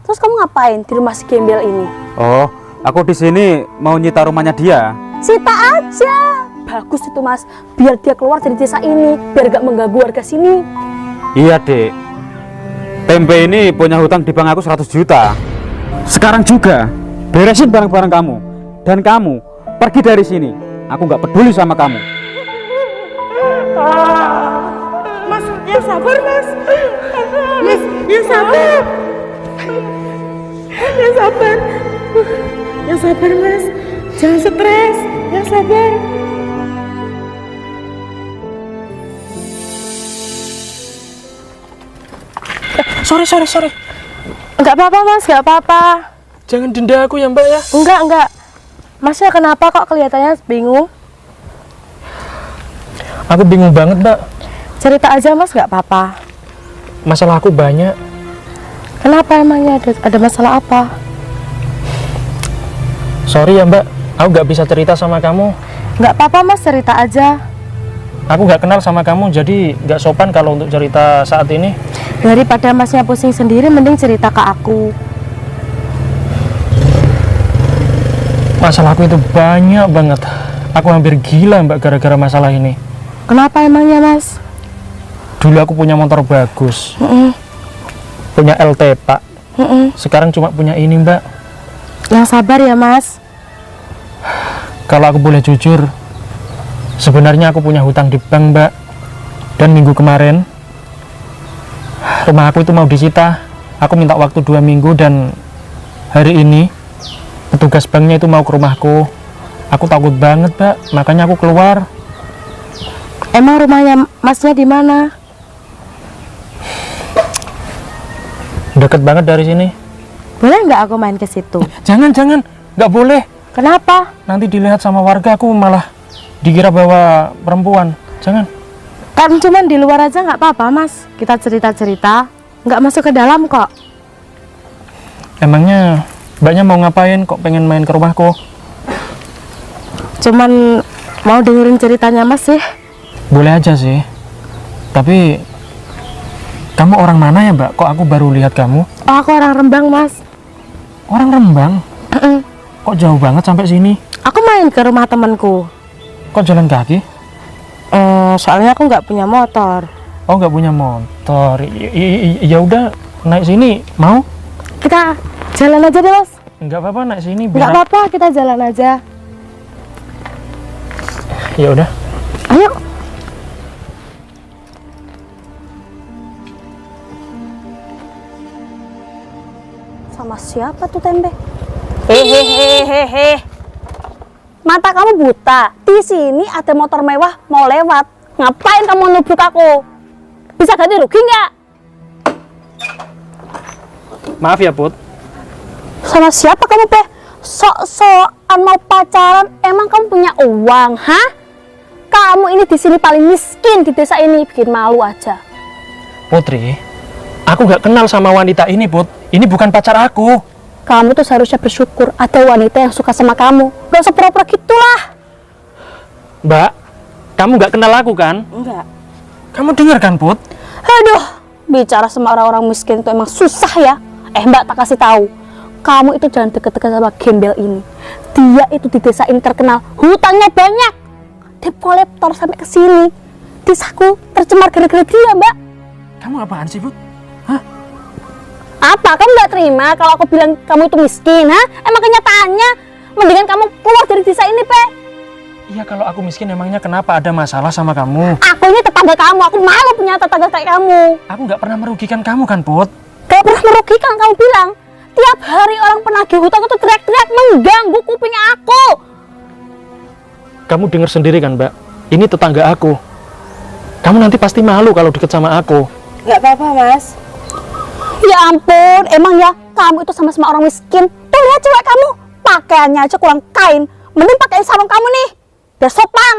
Terus kamu ngapain di rumah si gembel ini? Oh, aku di sini mau nyita rumahnya dia. Sita aja. Bagus itu Mas, biar dia keluar dari desa ini, biar gak mengganggu warga sini. Iya, Dek. Tempe ini punya hutang di bank aku 100 juta. Sekarang juga beresin barang-barang kamu. Dan kamu pergi dari sini. Aku nggak peduli sama kamu. Mas, ya sabar Mas. Mas, ya sabar. Ya sabar. Ya sabar Mas. Jangan stres. Ya sabar. Sorry. Enggak apa-apa Mas, enggak apa-apa. Jangan denda aku ya Mbak ya. Enggak. Masnya kenapa kok kelihatannya bingung? Aku bingung banget Mbak. Cerita aja Mas, enggak apa-apa. Masalah aku banyak. Kenapa emangnya ada masalah apa? Sorry ya Mbak, aku nggak bisa cerita sama kamu. Enggak apa-apa Mas, cerita aja. Aku nggak kenal sama kamu, jadi nggak sopan kalau untuk cerita saat ini. Daripada Masnya pusing sendiri, mending cerita ke aku. Masalahku itu banyak banget. Aku hampir gila Mbak gara-gara masalah ini. Kenapa emangnya Mas? Dulu aku punya motor bagus, punya LT Pak. Sekarang cuma punya ini Mbak. Yang sabar ya Mas. Kalau aku boleh jujur, sebenarnya aku punya hutang di bank Mbak. Dan minggu kemarin rumah aku itu mau disita. Aku minta waktu 2 minggu dan hari ini petugas banknya itu mau ke rumahku. Aku takut banget Mbak, makanya aku keluar. Emang rumahnya Masnya di mana? Deket banget dari sini. Boleh nggak aku main ke situ? Jangan, nggak boleh. Kenapa? Nanti dilihat sama warga, aku malah dikira bawa perempuan. Jangan. Kan cuman di luar aja nggak apa-apa Mas. Kita cerita-cerita, nggak masuk ke dalam kok. Emangnya Mbaknya mau ngapain kok pengen main ke rumahku? Cuman mau dengerin ceritanya Mas sih. Boleh aja sih. Tapi kamu orang mana ya Mbak? Kok aku baru lihat kamu? Oh, aku orang Rembang Mas. Orang Rembang? Kok jauh banget sampai sini? Aku main ke rumah temanku. Kok jalan kaki? Soalnya aku nggak punya motor. Oh, nggak punya motor. Ya udah, naik sini. Mau? Kita jalan aja deh Mas. Nggak apa-apa naik sini. Nggak apa-apa, kita jalan aja. Ya udah. Ayo. Sama siapa tuh Tempe? Hehehe. Mata kamu buta. Di sini ada motor mewah mau lewat. Ngapain kamu nubruk aku? Bisa ganti rugi nggak? Maaf ya Put. Sama siapa kamu Pe? Sok-sokan mau pacaran? Emang kamu punya uang, hah? Kamu ini di sini paling miskin di desa ini, bikin malu aja. Putri, aku nggak kenal sama wanita ini Put. Ini bukan pacar aku. Kamu tuh seharusnya bersyukur ada wanita yang suka sama kamu. Gak usah pura-pura gitulah. Mbak, kamu nggak kenal aku kan? Enggak. Kamu dengar kan Put? Aduh, bicara sama orang-orang miskin itu emang susah ya. Mbak tak kasih tahu. Kamu itu jangan deket-deket sama gembel ini. Dia itu di desa ini terkenal, hutangnya banyak. Debt kolektor sampai ke sini. Desaku tercemar gara-gara dia, Mbak. Kamu apaan sih Put? Apa? Kamu nggak terima kalau aku bilang kamu itu miskin, ha? Emang kenyataannya mendingan kamu keluar dari desa ini, Pe. Iya, kalau aku miskin emangnya kenapa ada masalah sama kamu? Aku ini tetangga kamu, aku malu punya tetangga kayak kamu. Aku nggak pernah merugikan kamu kan Put? Gak pernah merugikan, kamu bilang. Tiap hari orang penagih hutang itu teriak-teriak mengganggu kuping aku. Kamu dengar sendiri kan Mbak? Ini tetangga aku. Kamu nanti pasti malu kalau deket sama aku. Nggak apa-apa Mas. Ya ampun, emang ya kamu itu sama-sama orang miskin. Tuh lihat cewek kamu, pakaiannya aja kurang kain. Mending pakai sarung kamu nih, biar sopan.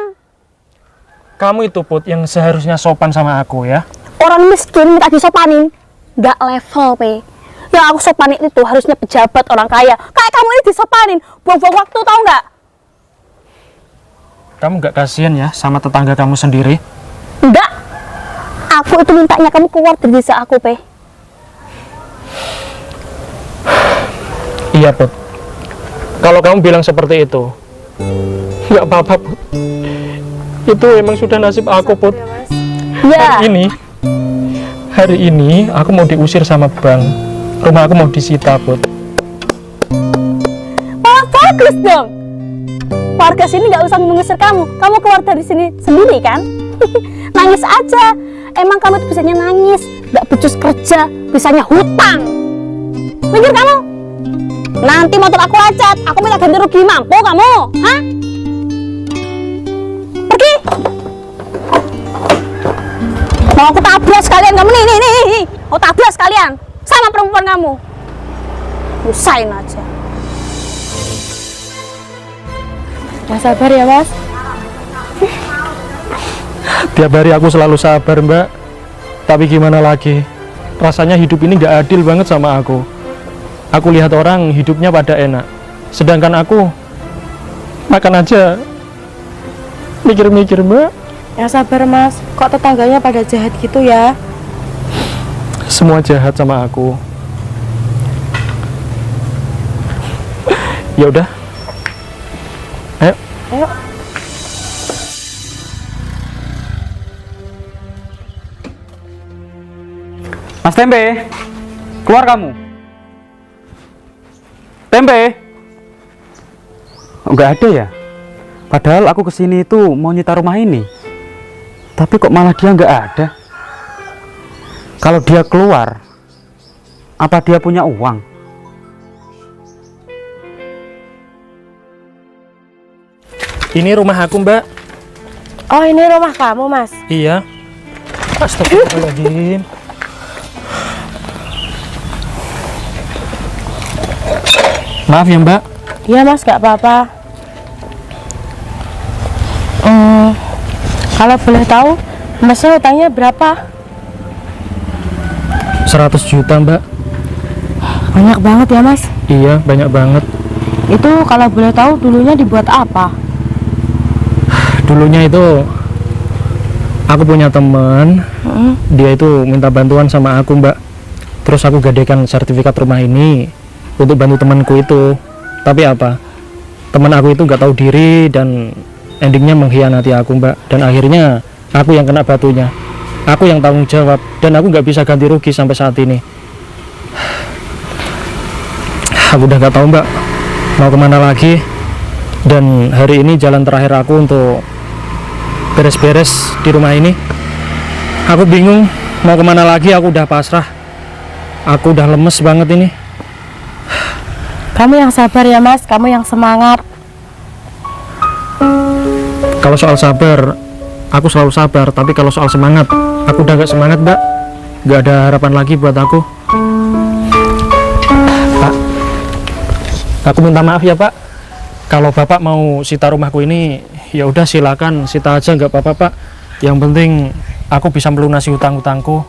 Kamu itu Put yang seharusnya sopan sama aku ya. Orang miskin minta disopanin, nggak level, Pe. Yang aku sopanin itu harusnya pejabat orang kaya. Kayak kamu ini disopanin, buang-buang waktu, tau nggak? Kamu nggak kasihan ya sama tetangga kamu sendiri? Enggak. Aku itu mintanya kamu keluar dari desa aku, Pe. Iya, Put. Kalau kamu bilang seperti itu, nggak apa-apa, Put. Itu emang sudah nasib aku, Put. Ya, Hari ini aku mau diusir sama bank. Rumah aku mau disita, Put. malah bagus dong. Warga sini nggak usah mengusir kamu. Kamu keluar dari sini sendiri kan? Nangis aja. Emang kamu tuh bisanya nangis, nggak becus kerja, bisanya hutang. Mikir kamu? Nanti motor aku lecet, aku minta ganti rugi, mampu kamu? Hah? Pergi. Mau aku tabrak sekalian kamu nih. Mau tabrak sekalian sama perempuan kamu. Usain aja. Ya sabar ya Mas. Tiap hari aku selalu sabar, Mbak. Tapi gimana lagi? Rasanya hidup ini nggak adil banget sama aku. Aku lihat orang hidupnya pada enak, sedangkan aku makan aja mikir-mikir, Mbak. Ya sabar Mas. Kok tetangganya pada jahat gitu ya? Semua jahat sama aku. Ya udah. Ayo. Ayo. Mas Tempe, keluar kamu. Tempe. Oh, nggak ada ya? Padahal aku kesini itu mau nyita rumah ini. Tapi kok malah dia nggak ada? Kalau dia keluar, apa dia punya uang? Ini rumah aku, Mbak. Oh ini rumah kamu Mas. Iya. Astagfirullahaladzim. Maaf ya, Mbak. Iya Mas, gak apa-apa. Kalau boleh tahu, Masnya hutangnya berapa? 100 juta, Mbak. Banyak banget ya Mas. Iya, banyak banget. Itu kalau boleh tahu dulunya dibuat apa? Dulunya itu aku punya teman, dia itu minta bantuan sama aku, Mbak. Terus aku gadekan sertifikat rumah ini untuk bantu temanku itu. Tapi apa? Teman aku itu nggak tahu diri dan endingnya mengkhianati aku, Mbak. Dan akhirnya aku yang kena batunya. Aku yang tanggung jawab dan aku nggak bisa ganti rugi sampai saat ini. Aku udah nggak tahu, Mbak, mau kemana lagi. Dan hari ini jalan terakhir aku untuk beres-beres di rumah ini. Aku bingung mau kemana lagi. Aku udah pasrah. Aku udah lemes banget ini. Kamu yang sabar ya Mas, kamu yang semangat. Kalau soal sabar, aku selalu sabar. Tapi kalau soal semangat, aku udah gak semangat, Mbak. Gak ada harapan lagi buat aku. Pak, aku minta maaf ya, Pak. Kalau Bapak mau sita rumahku ini, ya udah silakan sita aja, nggak apa-apa, Pak. Yang penting aku bisa melunasi hutang-hutangku.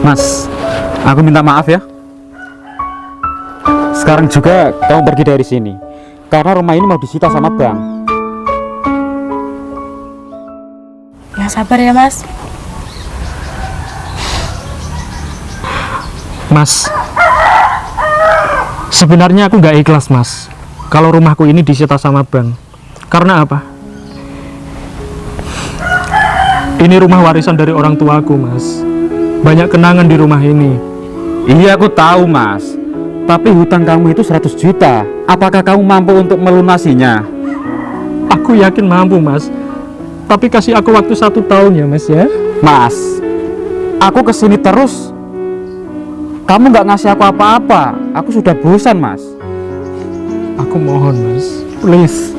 Mas, aku minta maaf ya. Sekarang juga kamu pergi dari sini, karena rumah ini mau disita sama bank. Ya sabar ya Mas. Mas, sebenarnya aku nggak ikhlas, Mas, kalau rumahku ini disita sama bank. Karena apa? Ini rumah warisan dari orang tuaku, Mas. Banyak kenangan di rumah ini. Iya, aku tahu, Mas. Tapi hutang kamu itu 100 juta. Apakah kamu mampu untuk melunasinya? Aku yakin mampu, Mas. Tapi kasih aku waktu 1 tahun ya, Mas ya. Mas, aku kesini terus. Kamu nggak ngasih aku apa-apa. Aku sudah bosan, Mas. Aku mohon, Mas. Please.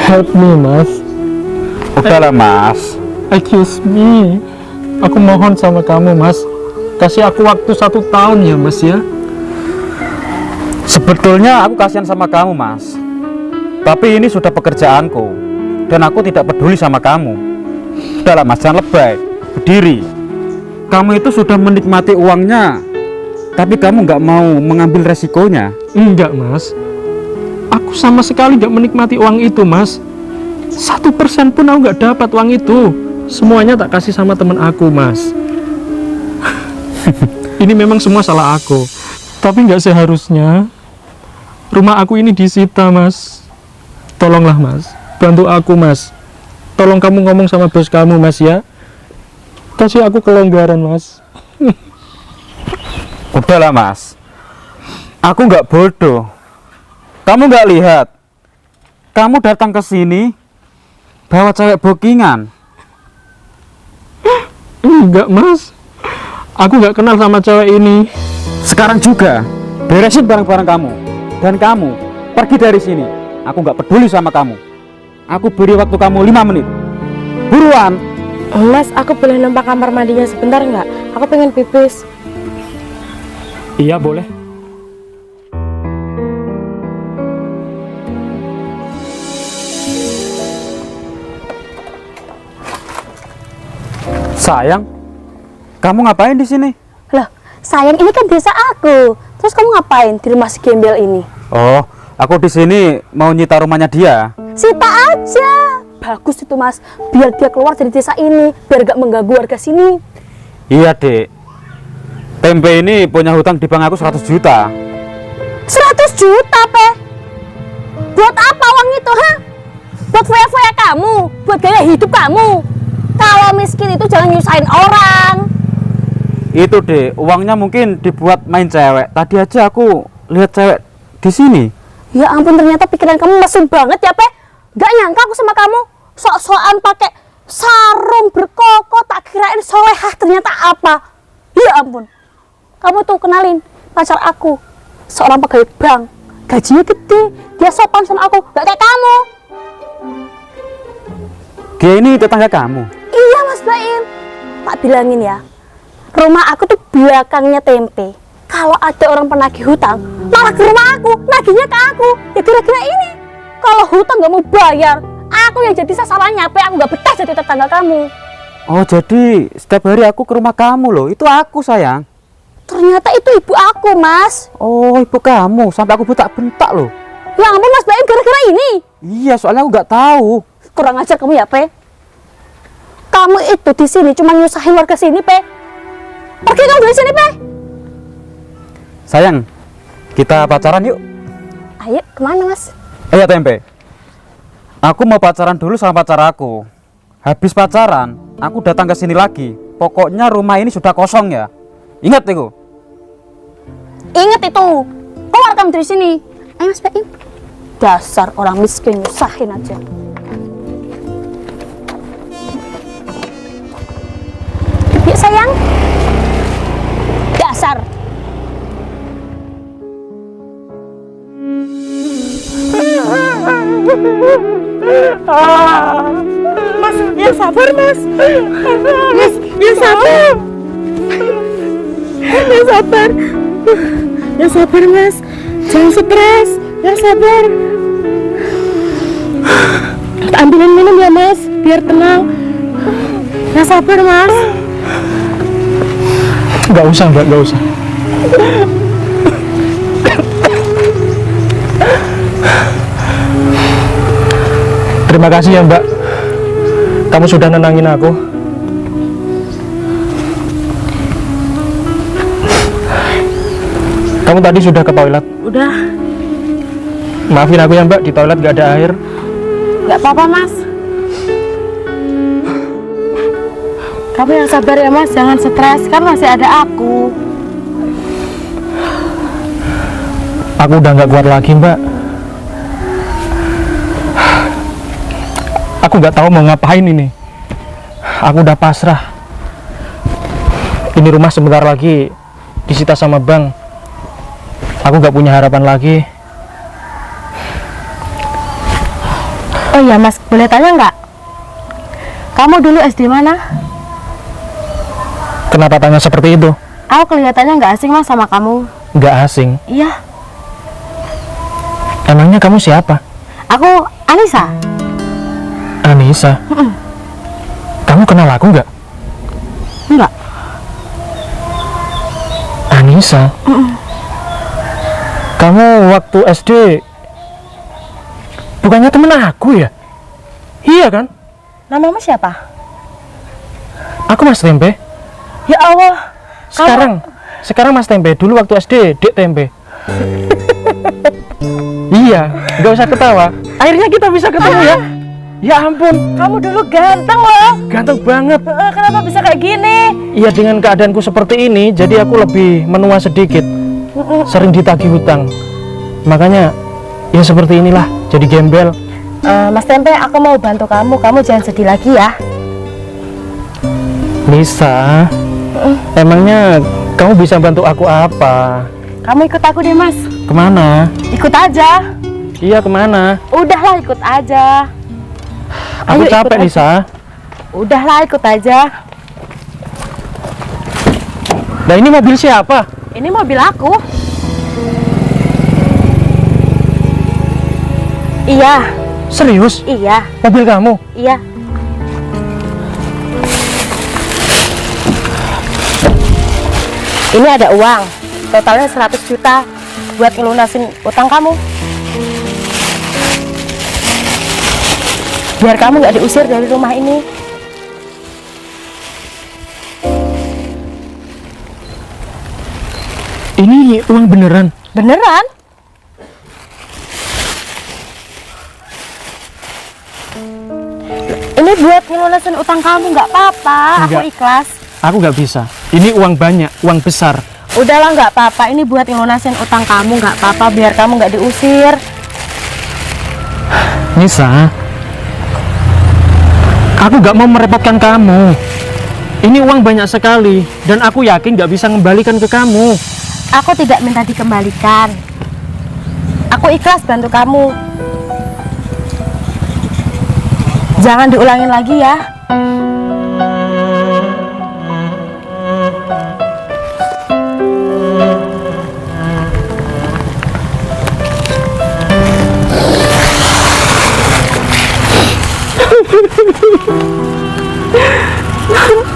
Help me, Mas. Udahlah, Mas. Excuse me. Aku mohon sama kamu, Mas. Kasih aku waktu 1 tahun ya, Mas ya. Sebetulnya aku kasihan sama kamu, Mas. Tapi ini sudah pekerjaanku. Dan aku tidak peduli sama kamu. Udahlah, Mas, jangan lebay. Berdiri. Kamu itu sudah menikmati uangnya, tapi kamu nggak mau mengambil resikonya. Enggak, Mas. Aku sama sekali nggak menikmati uang itu, Mas. 1% pun aku nggak dapat uang itu. Semuanya tak kasih sama teman aku, Mas. Ini memang semua salah aku. Tapi nggak seharusnya rumah aku ini disita, Mas. Tolonglah, Mas. Bantu aku, Mas. Tolong kamu ngomong sama bos kamu, Mas, ya. Kasih aku kelonggaran, Mas. Udahlah Mas, aku nggak bodoh. Kamu nggak lihat? Kamu datang ke sini bawa cewek bookingan. Enggak, Mas. Aku nggak kenal sama cewek ini. Sekarang juga beresin barang-barang kamu dan kamu pergi dari sini. Aku nggak peduli sama kamu. Aku beri waktu kamu 5 menit. Buruan. Mas, aku boleh numpang kamar mandinya sebentar nggak? Aku pengen pipis. Iya, boleh. Sayang, kamu ngapain di sini? Loh, sayang, ini kan desa aku. Terus kamu ngapain di rumah si gembel ini? Oh, aku di sini mau nyita rumahnya dia. Sita aja. Bagus itu Mas, biar dia keluar dari desa ini, biar gak mengganggu warga sini. Iya, Dek. Tempe ini punya hutang di bank aku 100 juta. 100 juta, Pe? Buat apa uang itu, ha? Buat foya-foya kamu, buat gaya hidup kamu. Kalau miskin itu jangan nyusahin orang. Itu, Dek, uangnya mungkin dibuat main cewek. Tadi aja aku lihat cewek di sini. Ya ampun, ternyata pikiran kamu mesum banget ya, Pe. Gak nyangka aku sama kamu. Sok-sokan pakai sarung berkoko, tak kirain solehah, ternyata apa? Ya ampun. Kamu tuh kenalin pacar aku, seorang pegawai bank, gajinya gede, dia sopan sama aku, gak kayak kamu. Dia ini tetangga kamu. Iya Mas Baim, tak bilangin ya, rumah aku tuh belakangnya Tempe. Kalau ada orang penagih hutang, malah ke rumah aku, nagihnya ke aku. Ya kira-kira ini, kalau hutang gak mau bayar, aku yang jadi sasarannya, Pe. Aku gak betah jadi tetangga kamu. Oh, jadi setiap hari aku ke rumah kamu loh. Itu aku, sayang. Ternyata itu ibu aku, Mas. Oh, ibu kamu. Sampai aku bentak-bentak loh. Ya ampun Mas Baim, gara-gara ini. Iya, soalnya aku nggak tahu. Kurang ajar kamu ya, Pe. Kamu itu di sini cuma nyusahin warga sini, Pe. Pergi kamu dari sini, Pe. Sayang, kita pacaran yuk. Ayo, kemana, Mas? Ayo, Tempe. Aku mau pacaran dulu sama pacar aku. Habis pacaran, aku datang ke sini lagi. Pokoknya rumah ini sudah kosong ya. Ingat itu. Ingat itu. Keluar kamu dari sini. Ayo, Mas Baim. Dasar orang miskin nyusahin aja. Yuk, sayang. Dasar. Mas, ya sabar, Mas. Mas, ya sabar. Ya sabar. Ya sabar, Mas. Jangan stres. Ya sabar. Ambilin minum ya, Mas, biar tenang. Ya sabar, Mas. Nggak usah, Mbak, nggak usah. Terima kasih ya, Mbak. Kamu sudah nenangin aku. Kamu tadi sudah ke toilet? Udah. Maafin aku ya, Mbak, di toilet nggak ada air. Nggak apa-apa, Mas. Kamu yang sabar ya, Mas. Jangan stres, kan masih ada aku. Aku udah nggak kuat lagi, Mbak. Aku nggak tahu mau ngapain ini. Aku udah pasrah. Ini rumah sebentar lagi disita sama bank. Aku nggak punya harapan lagi. Oh iya, Mas, boleh tanya nggak? Kamu dulu SD mana? Kenapa tanya seperti itu? Aku kelihatannya nggak asing, Mas, sama kamu. Nggak asing. Iya, Emangnya kamu siapa? aku Anissa. Anissa. Kamu kenal aku nggak? Enggak. Anissa. Kamu waktu SD bukannya temen aku ya? Iya kan? Namamu siapa? Aku Mas Tempe. Ya Allah. sekarang Mas tempe. Dulu waktu SD, Dek tempe. Iya, nggak usah ketawa. Akhirnya kita bisa ketemu ya. Ya ampun, Kamu dulu ganteng loh. ganteng banget. Kenapa bisa kayak gini? Iya, dengan keadaanku seperti ini, jadi aku lebih menua sedikit. Sering ditagih hutang. Makanya, ya seperti inilah, jadi gembel. Mas Tempe, aku mau bantu kamu. Kamu jangan sedih lagi ya. Nisa, emangnya kamu bisa bantu aku apa? Kamu ikut aku deh, Mas. Kemana? Ikut aja. Iya, kemana? Udahlah, ikut aja. Aku Ayo, capek, ikut aja. Nisa. Udahlah, ikut aja. Nah, ini mobil siapa? Ini mobil aku. Iya, Serius? iya, Mobil kamu? iya. Ini ada uang. Totalnya 100 juta buat ngelunasin utang kamu. Biar kamu nggak diusir dari rumah ini. Ini uang beneran? Beneran? Ini buat ngelunasin utang kamu, nggak apa-apa. Aku Enggak. ikhlas. Aku nggak bisa. Ini uang banyak, uang besar. Udahlah, nggak apa-apa. Ini buat ngelunasin utang kamu, nggak apa-apa. Biar kamu nggak diusir. Nisa, aku nggak mau merepotkan kamu. Ini uang banyak sekali, dan aku yakin nggak bisa mengembalikan ke kamu. Aku tidak minta dikembalikan. Aku ikhlas bantu kamu. Jangan diulangin lagi ya.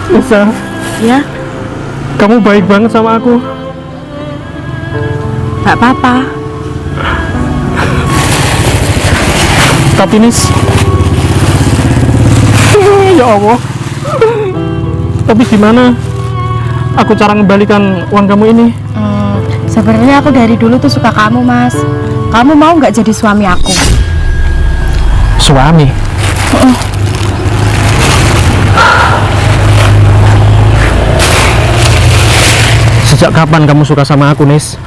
Nisa, Ya, kamu baik banget sama aku. nggak apa-apa. Tapi Nis, ya Allah. Tapi gimana aku cara mengembalikan uang kamu ini? Sebenarnya aku dari dulu tuh suka kamu, Mas. Kamu mau nggak jadi suami aku? Suami? Sejak kapan kamu suka sama aku, Nis?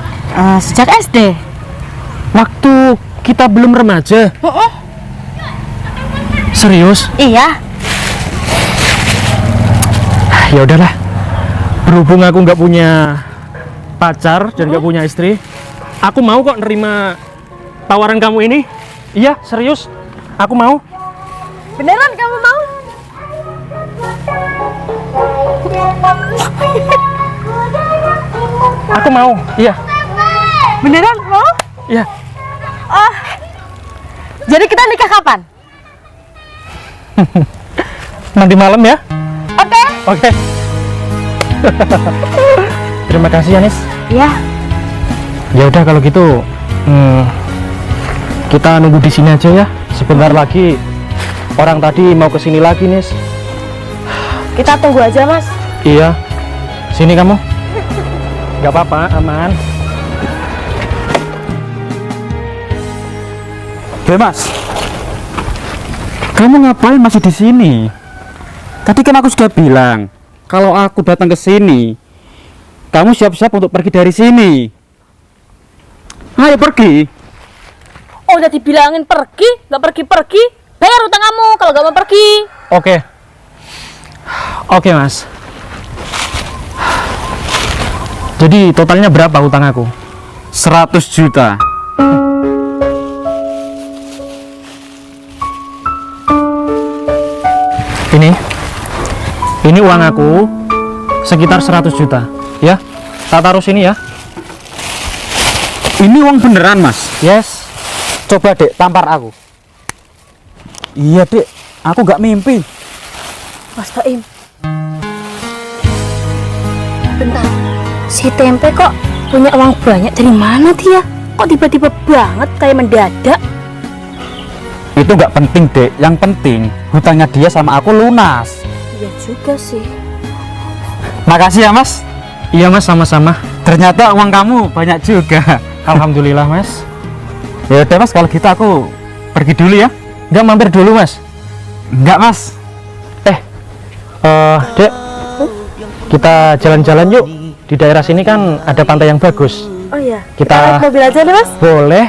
Sejak SD. Waktu kita belum remaja. Serius? Iya. Ya udahlah. Berhubung aku nggak punya pacar dan nggak punya istri, aku mau kok nerima tawaran kamu ini. Iya, serius. Aku mau. Beneran kamu mau? Aku mau. Iya. Beneran mau? Iya. Jadi kita nikah kapan? Nanti malam ya. Oke. Oke. Terima kasih ya, Nis. Iya. Ya udah kalau gitu, kita nunggu di sini aja ya. Sebentar lagi orang tadi mau kesini lagi, Nis. Kita tunggu aja, Mas. Iya. Sini kamu. Gak apa-apa, aman. Mas, kamu ngapain masih di sini? Tadi kan aku sudah bilang, kalau aku datang ke sini, kamu siap-siap untuk pergi dari sini. Ayo pergi. Oh, udah dibilangin pergi, nggak pergi-pergi. Bayar utang kamu kalau nggak mau pergi. Oke. Oke, Mas. Jadi totalnya berapa utang aku? 100 juta. Ini uang aku sekitar 100 juta. Ya, tak taruh sini ya. Ini uang beneran, Mas? Yes. Coba dek, tampar aku. Iya dek, aku gak mimpi. Mas Baim. Bentar, si Tempe kok punya uang banyak dari mana dia? Kok tiba-tiba banget kayak mendadak? Itu gak penting dek, yang penting hutangnya dia sama aku lunas. Iya juga sih. Makasih ya Mas. Iya, Mas, sama-sama. Ternyata uang kamu banyak juga. Alhamdulillah Mas. Ya udah Mas, kalau gitu aku pergi dulu ya. Enggak, mampir dulu Mas. Enggak Mas. Dek, kita jalan-jalan yuk. Di daerah sini kan ada pantai yang bagus. Oh iya. Kita naik mobil aja nih Mas. boleh,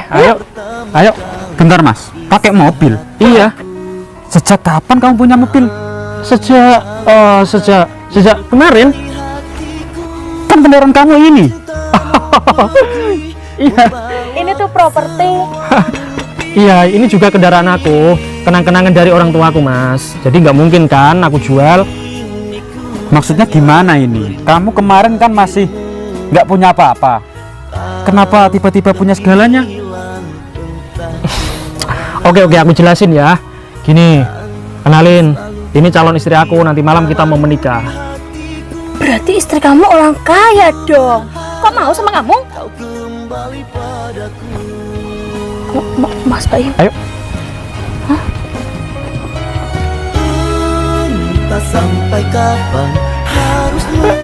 ayo. Bentar Mas, pakai mobil? Iya, Sejak kapan kamu punya mobil? sejak kemarin. Kan kendaraan kamu ini. Iya, Ini tuh properti. iya, ini juga kendaraan aku, kenang-kenangan dari orang tuaku Mas. Jadi nggak mungkin kan aku jual. Maksudnya gimana ini? Kamu kemarin kan masih nggak punya apa-apa. Kenapa tiba-tiba punya segalanya? Oke, aku jelasin ya. Gini, kenalin, ini calon istri aku. Nanti malam kita mau menikah. Berarti istri kamu orang kaya dong. Kok mau sama kamu? Mas Bayu. Ayo. Tak sampai kapan